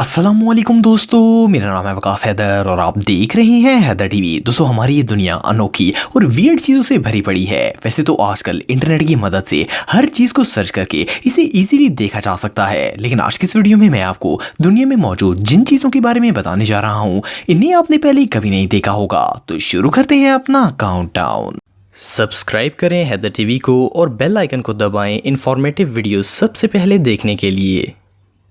अस्सलामुअलैकुम दोस्तों, मेरा नाम है वकास हैदर और आप देख रहे हैं हैदर टीवी। दोस्तों, हमारी ये दुनिया अनोखी और वियर्ड चीज़ों से भरी पड़ी है। वैसे तो आजकल इंटरनेट की मदद से हर चीज़ को सर्च करके इसे इजीली देखा जा सकता है, लेकिन आज की इस वीडियो में मैं आपको दुनिया में मौजूद जिन चीज़ों के बारे में बताने जा रहा हूँ इन्हें आपने पहले कभी नहीं देखा होगा। तो शुरू करते हैं अपना काउंटडाउन। सब्सक्राइब करें हैदर टीवी को और बेल आइकन को दबाएं इन्फॉर्मेटिव वीडियो सबसे पहले देखने के लिए।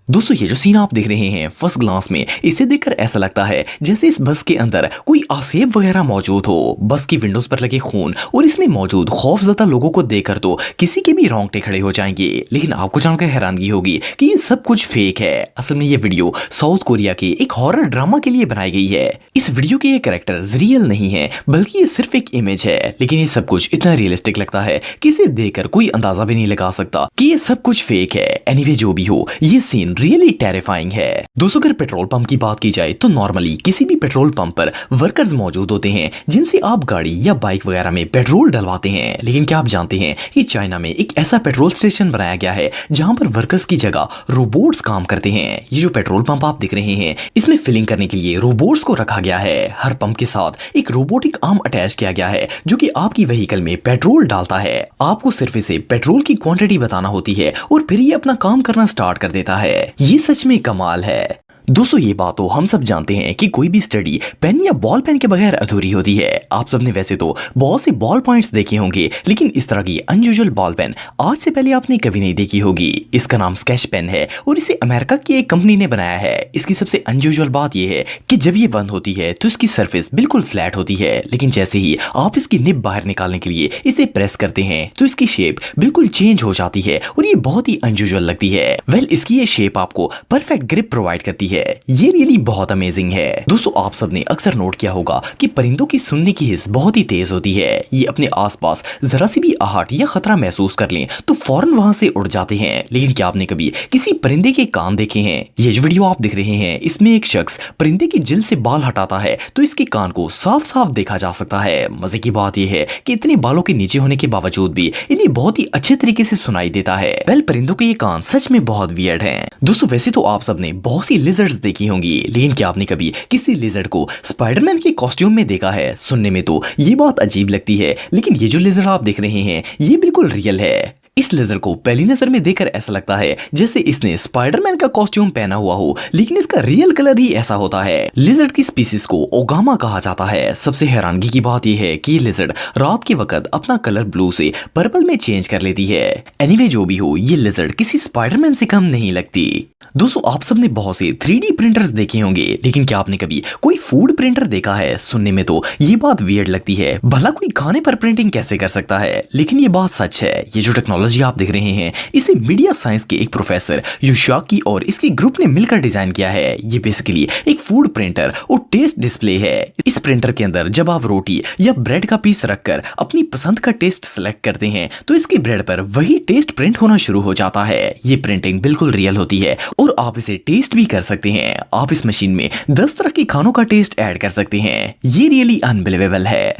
दोस्तों, ये जो सीन आप देख रहे हैं फर्स्ट ग्लांस में, इसे देखकर ऐसा लगता है जैसे इस बस के अंदर कोई आसेब वगैरह मौजूद हो। बस की विंडोज पर लगे खून और इसमें मौजूद खौफजदा लोगों को देखकर तो किसी के भी रोंगटे खड़े हो जाएंगे। लेकिन आपको जानकर हैरानगी होगी कि ये सब कुछ फेक है। असल में ये वीडियो साउथ कोरिया के एक हॉरर ड्रामा के लिए बनाई गई है। इस वीडियो के ये कैरेक्टर्स रियल नहीं है, बल्कि ये सिर्फ एक इमेज है। लेकिन ये सब कुछ इतना रियलिस्टिक लगता है कि इसे देखकर कोई अंदाजा भी नहीं लगा सकता कि ये सब कुछ फेक है। एनीवे, जो भी हो, ये सीन रियली टेरिफाइंग है। दोस्तों, अगर पेट्रोल पंप की बात की जाए तो नॉर्मली किसी भी पेट्रोल पंप पर वर्कर्स मौजूद होते हैं जिनसे आप गाड़ी या बाइक वगैरह में पेट्रोल डलवाते हैं। लेकिन क्या आप जानते हैं कि चाइना में एक ऐसा पेट्रोल स्टेशन बनाया गया है जहां पर वर्कर्स की जगह रोबोट्स काम करते हैं। ये जो पेट्रोल पंप आप देख रहे हैं, इसमें फिलिंग करने के लिए रोबोट्स को रखा गया है। हर पंप के साथ एक रोबोटिक आर्म अटैच किया गया है जो कि आपकी व्हीकल में पेट्रोल डालता है। आपको सिर्फ इसे पेट्रोल की क्वांटिटी बताना होती है और फिर ये अपना काम करना स्टार्ट कर देता है। ये सच में कमाल है। दोस्तों, ये बात तो हम सब जानते हैं कि कोई भी स्टडी पेन या बॉल पेन के बगैर अधूरी होती है। आप सबने वैसे तो बहुत से बॉल पॉइंट्स देखे होंगे, लेकिन इस तरह की अनयूजुअल बॉल पेन आज से पहले आपने कभी नहीं देखी होगी। इसका नाम स्केच पेन है और इसे अमेरिका की एक कंपनी ने बनाया है। इसकी सबसे अनयूजुअल बात यह है कि जब ये बंद होती है तो इसकी सरफेस बिल्कुल फ्लैट होती है, लेकिन जैसे ही आप इसकी निब बाहर निकालने के लिए इसे प्रेस करते हैं तो इसकी शेप बिल्कुल चेंज हो जाती है और ये बहुत ही अनयूजुअल लगती है। इसकी ये शेप आपको परफेक्ट ग्रिप प्रोवाइड करती है। ये रियली बहुत अमेजिंग है। दोस्तों, आप सबने अक्सर नोट किया होगा कि परिंदों की सुनने की हिस्स बहुत ही तेज होती है। ये अपने आसपास जरा सी भी आहट या खतरा महसूस कर लें तो फौरन वहां से उड़ जाते हैं। लेकिन क्या आपने कभी किसी परिंदे के कान देखे हैं? ये जो वीडियो आप देख रहे हैं, इसमें एक शख्स परिंदे की जिल्द से बाल हटाता है तो इसके कान को साफ साफ देखा जा सकता है। मजे की बात यह है कि इतने बालों के नीचे होने के बावजूद भी इन्हें बहुत ही अच्छे तरीके से सुनाई देता है। परिंदों के ये कान सच में बहुत वियर्ड हैं। दोस्तों, वैसे तो आप सबने बहुत सी लिजर्ड्स देखी होंगी, लेकिन क्या आपने कभी किसी लिजर्ड को स्पाइडरमैन के कॉस्ट्यूम में देखा है? सुनने में तो ये बात अजीब लगती है, लेकिन ये जो लिजर्ड आप देख रहे हैं ये बिल्कुल रियल है। इस लेजर को पहली नजर में देखकर ऐसा लगता है जैसे इसने स्पाइडरमैन का कॉस्ट्यूम पहना हुआ हो, लेकिन इसका रियल कलर ही ऐसा होता है। लिजर्ड की स्पीसीज को ओगामा कहा जाता है। सबसे हैरानगी की बात यह है कि ये लिजर्ड रात के वक्त अपना कलर ब्लू से पर्पल में चेंज कर लेती है। एनीवे, जो भी हो, ये लिजर्ड किसी स्पाइडरमैन से कम नहीं लगती। दोस्तों, आप सबने बहुत से 3D प्रिंटर्स देखे होंगे, लेकिन क्या आपने कभी कोई फूड प्रिंटर देखा है? सुनने में तो ये बात वियर्ड लगती है, भला कोई खाने पर प्रिंटिंग कैसे कर सकता है? लेकिन ये बात सच है। ये जो टेक्नोलॉजी आप देख रहे हैं, इसे मीडिया साइंस के एक प्रोफेसर युशाकी और इसके ग्रुप ने मिलकर डिजाइन किया है। ये बेसिकली एक फूड प्रिंटर और टेस्ट डिस्प्ले है। इस प्रिंटर के अंदर जब आप रोटी या ब्रेड का पीस रखकर अपनी पसंद का टेस्ट सेलेक्ट करते हैं तो इसके ब्रेड पर वही टेस्ट प्रिंट होना शुरू हो जाता है। ये प्रिंटिंग बिल्कुल रियल होती है और आप इसे टेस्ट भी कर सकते हैं। आप इस मशीन में 10 तरह के खानों का टेस्ट ऐड कर सकते हैं। ये रियली अनबिलीवेबल है।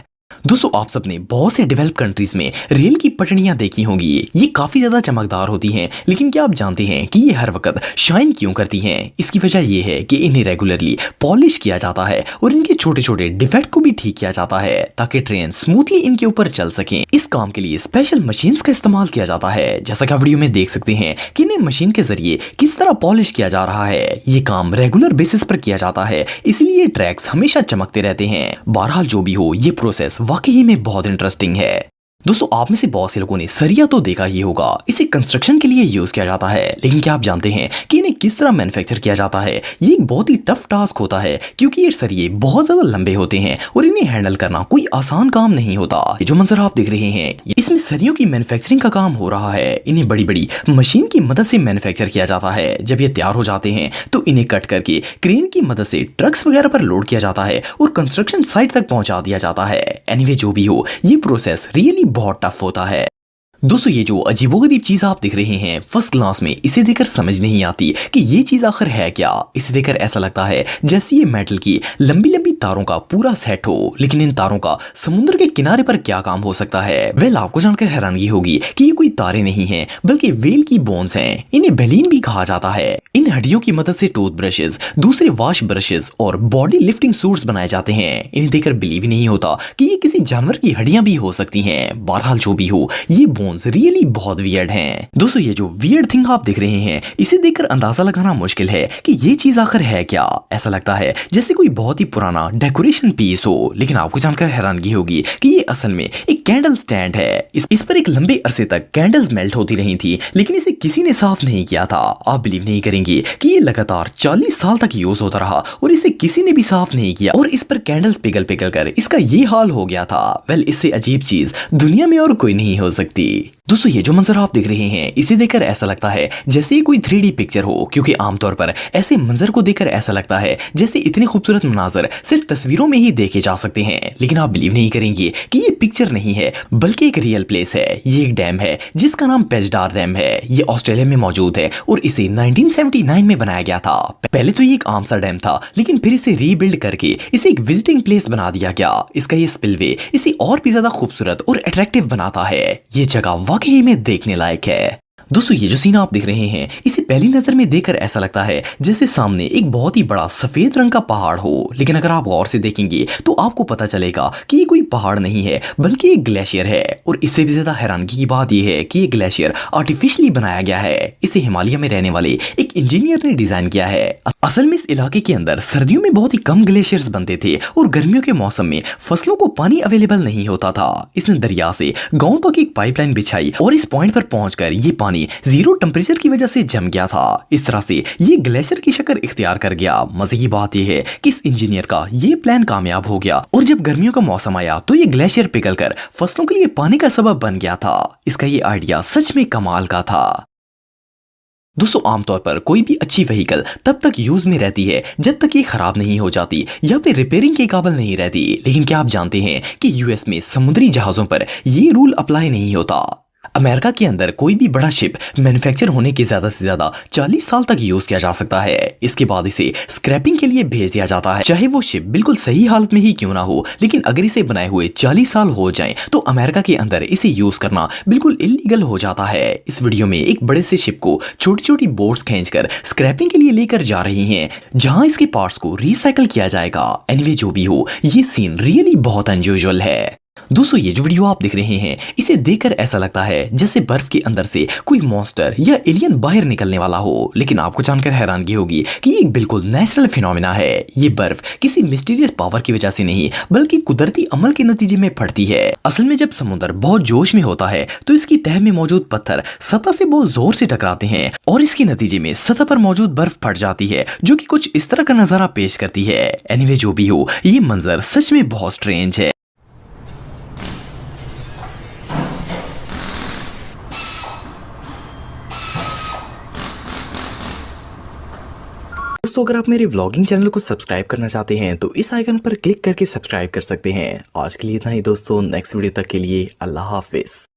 दोस्तों, आप सबने बहुत से डेवलप कंट्रीज में रेल की पटरियां देखी होंगी। ये काफी ज्यादा चमकदार होती हैं, लेकिन क्या आप जानते हैं कि ये हर वक्त शाइन क्यों करती हैं? इसकी वजह यह है कि इन्हें रेगुलरली पॉलिश किया जाता है और इनके छोटे छोटे डिफेक्ट को भी ठीक किया जाता है ताकि ट्रेन स्मूथली इनके ऊपर चल सके। इस काम के लिए स्पेशल मशीन्स का इस्तेमाल किया जाता है। जैसा कि आप वीडियो में देख सकते हैं कि इन्हें मशीन के जरिए किस तरह पॉलिश किया जा रहा है। ये काम रेगुलर बेसिस पर किया जाता है, इसलिए ट्रैक्स हमेशा चमकते रहते हैं। बहरहाल, जो भी हो, ये प्रोसेस वाकई में बहुत इंटरेस्टिंग है। दोस्तों, आप में से बहुत से लोगों ने सरिया तो देखा ही होगा। इसे कंस्ट्रक्शन के लिए यूज किया जाता है, लेकिन क्या आप जानते हैं कि इन्हें किस तरह मैन्युफैक्चर किया जाता है? ये एक बहुत ही टफ टास्क होता है क्योंकि ये सरिये बहुत ज्यादा लंबे होते हैं और इन्हें हैंडल करना कोई आसान काम नहीं होता। ये जो मंजर आप देख रहे हैं, इसमें सरियों की मैन्युफैक्चरिंग का काम हो रहा है। इन्हें बड़ी बड़ी मशीन की मदद से मैन्युफैक्चर किया जाता है। जब ये तैयार हो जाते हैं तो इन्हें कट करके क्रेन की मदद से ट्रक्स वगैरह पर लोड किया जाता है और कंस्ट्रक्शन साइट तक पहुंचा दिया जाता है। एनीवे, जो भी हो, ये प्रोसेस रियली बहुत टफ होता है। दोस्तों ये जो अजीबोगरीब चीज आप देख रहे हैं फर्स्ट क्लास में, इसे देखकर समझ नहीं आती कि ये चीज आखिर है क्या। इसे देखकर ऐसा लगता है जैसे ये मेटल की लंबी लंबी तारों का पूरा सेट हो, लेकिन इन तारों का समुद्र के किनारे पर क्या काम हो सकता है। वेल आपको जानकर हैरानगी होगी कि ये कोई तारे नहीं हैं बल्कि व्हेल की बोन्स हैं। इन्हें बेलिन भी कहा जाता है। इन हड्डियों की मदद से टूथ ब्रशेस, दूसरे वॉश ब्रशेस और बॉडी लिफ्टिंग सूट्स बनाए जाते हैं। इन्हें देखकर बिलीव नहीं होता कि ये किसी जानवर की हड्डियां भी हो सकती हैं। बहरहाल जो भी हो, ये बोन्स रियली बहुत वियर्ड हैं। दोस्तों ये जो वियर्ड थिंग आप देख रहे हैं, इसे देखकर अंदाजा लगाना मुश्किल है कि ये चीज आखिर है क्या। ऐसा लगता है जैसे कोई बहुत ही पुराना डेकोरेशन पीस हो, लेकिन आपको जानकर हैरानगी होगी कि ये असल में एक कैंडल स्टैंड है। इस पर एक लंबे अरसे तक कैंडल्स मेल्ट होती रही थी, लेकिन इसे किसी ने साफ नहीं किया था। आप बिलीव नहीं करेंगे कि ये लगातार 40 साल तक यूज होता रहा और इसे किसी ने भी साफ नहीं किया, और इस पर कैंडल्स पिघल पिघल कर इसका ये हाल हो गया था। वेल इससे अजीब चीज दुनिया में और कोई नहीं हो सकती। दोस्तों ये जो मंजर आप देख रहे हैं, इसे देखकर ऐसा लगता है जैसे ये कोई 3D पिक्चर हो, क्योंकि आमतौर पर ऐसे मंजर को देखकर ऐसा लगता है जैसे इतने खूबसूरत मनाजर सिर्फ तस्वीरों में ही देखे जा सकते हैं। लेकिन आप बिलीव नहीं करेंगे कि ये पिक्चर नहीं है बल्कि एक रियल प्लेस है। ये एक डैम है जिसका नाम पेजडार डैम है। ये ऑस्ट्रेलिया में मौजूद है और इसे 1979 में बनाया गया था। पहले तो ये एक आम सा डैम था, लेकिन फिर इसे रीबिल्ड करके इसे एक विजिटिंग प्लेस बना दिया गया। इसका ये स्पिलवे इसे और भी ज्यादा खूबसूरत और अट्रैक्टिव बनाता है। ये जगह वाकई में देखने लायक है। दोस्तों ये जो सीन आप देख रहे हैं, इसे पहली नजर में देखकर ऐसा लगता है जैसे सामने एक बहुत ही बड़ा सफेद रंग का पहाड़ हो, लेकिन अगर आप गौर से देखेंगे तो आपको पता चलेगा कि ये कोई पहाड़ नहीं है बल्कि एक ग्लेशियर है। और इससे भी ज्यादा हैरानगी की बात यह है कि ये ग्लेशियर आर्टिफिशियली बनाया गया है। इसे हिमालय में रहने वाले एक इंजीनियर ने डिजाइन किया है। असल में इस इलाके के अंदर सर्दियों में बहुत ही कम ग्लेशियर्स बनते थे और गर्मियों के मौसम में फसलों को पानी अवेलेबल नहीं होता था। इसने दरिया से गांव तक एक पाइपलाइन बिछाई और इस पॉइंट पर पहुंचकर ये पानी जीरो टेम्परेचर की वजह से जम गया था। इस तरह से ये ग्लेशियर की शक्ल इख्तियार कर गया। मजे की बात यह है कि इस इंजीनियर का ये प्लान कामयाब हो गया और जब गर्मियों का मौसम आया तो ये ग्लेशियर पिघलकर फसलों के लिए पानी का सबब बन गया था। इसका ये आइडिया सच में कमाल का था। दोस्तों आमतौर पर कोई भी अच्छी व्हीकल तब तक यूज में रहती है जब तक ये खराब नहीं हो जाती या फिर रिपेयरिंग के काबिल नहीं रहती। लेकिन क्या आप जानते हैं कि यूएस में समुद्री जहाजों पर ये रूल अप्लाई नहीं होता। अमेरिका के अंदर कोई भी बड़ा शिप मैन्युफैक्चर होने के ज्यादा से ज्यादा 40 साल तक यूज किया जा सकता है। इसके बाद इसे स्क्रैपिंग के लिए भेज दिया जाता है, चाहे वो शिप बिल्कुल सही हालत में ही क्यों ना हो। लेकिन अगर इसे बनाए हुए 40 साल हो जाएं तो अमेरिका के अंदर इसे यूज करना बिल्कुल इलीगल हो जाता है। इस वीडियो में एक बड़े से शिप को छोटी छोटी बोट्स खींचकर स्क्रैपिंग के लिए लेकर जा रही हैं, जहां इसके पार्ट्स को रिसाइकल किया जाएगा। एनीवे जो भी हो, ये सीन रियली बहुत अनयूजुअल है। दोस्तों ये जो वीडियो आप देख रहे हैं, इसे देखकर ऐसा लगता है जैसे बर्फ के अंदर से कोई मॉन्स्टर या एलियन बाहर निकलने वाला हो। लेकिन आपको जानकर हैरानगी होगी कि ये बिल्कुल नेचुरल फिनोमेना है। ये बर्फ किसी मिस्टीरियस पावर की वजह से नहीं बल्कि कुदरती अमल के नतीजे में फटती है। असल में जब समुद्र बहुत जोश में होता है तो इसकी तह में मौजूद पत्थर सतह से बहुत जोर से टकराते हैं और इसके नतीजे में सतह पर मौजूद बर्फ फट जाती है, जो कि कुछ इस तरह का नजारा पेश करती है। एनीवे जो भी हो, ये मंजर सच में बहुत स्ट्रेंज है। दोस्तों अगर आप मेरे व्लॉगिंग चैनल को सब्सक्राइब करना चाहते हैं तो इस आइकन पर क्लिक करके सब्सक्राइब कर सकते हैं। आज के लिए इतना ही दोस्तों, नेक्स्ट वीडियो तक के लिए अल्लाह हाफिज।